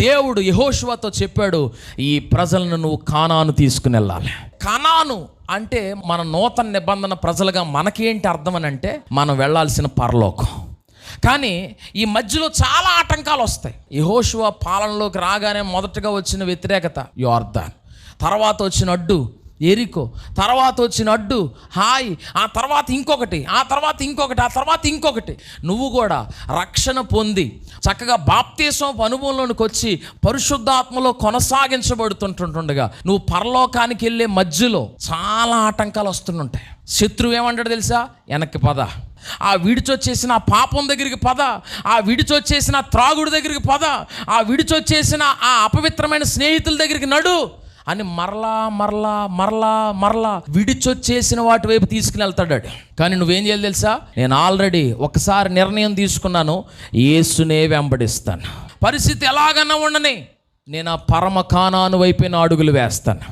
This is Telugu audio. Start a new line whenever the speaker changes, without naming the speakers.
దేవుడు యెహోషువతో చెప్పాడు, ఈ ప్రజలను నువ్వు కానాను తీసుకుని వెళ్ళాలి. కానాను అంటే మన నూతన నిబంధన ప్రజలుగా మనకేంటి అర్థం అని అంటే, మనం వెళ్ళాల్సిన పరలోకం. కానీ ఈ మధ్యలో చాలా ఆటంకాలు వస్తాయి. యెహోషువ పాలనలోకి రాగానే మొదటగా వచ్చిన వ్యతిరేకత యోర్దాన్, తర్వాత వచ్చిన అడ్డు ఎరికో, తర్వాత వచ్చిన అడ్డు హాయ్, ఆ తర్వాత ఇంకొకటి, ఆ తర్వాత ఇంకొకటి, ఆ తర్వాత ఇంకొకటి. నువ్వు కూడా రక్షణ పొంది చక్కగా బాప్తీసం అనుభవంలోనికి వచ్చి పరిశుద్ధాత్మలో కొనసాగించబడుతుంటుండగా నువ్వు పరలోకానికి వెళ్ళే మధ్యలో చాలా ఆటంకాలు వస్తుంటాయి. శత్రువు ఏమంటాడు తెలుసా? వెనక్కి పద, ఆ విడిచొచ్చేసిన ఆ పాపం దగ్గరికి పద, ఆ విడిచొచ్చేసిన త్రాగుడు దగ్గరికి పద, ఆ విడిచొచ్చేసిన ఆ అపవిత్రమైన స్నేహితుల దగ్గరికి నడు అని మరలా మరలా మరలా మరలా విడిచొచ్చేసిన వాటి వైపు తీసుకుని వెళ్తాడు. కానీ నువ్వేం చేయాలి తెలుసా? నేను ఆల్రెడీ ఒకసారి నిర్ణయం తీసుకున్నాను, యేసునే వెంబడిస్తాను. పరిస్థితి ఎలాగన్నా ఉండని నేను ఆ పరమ కానాను వైపే అడుగులు వేస్తాను.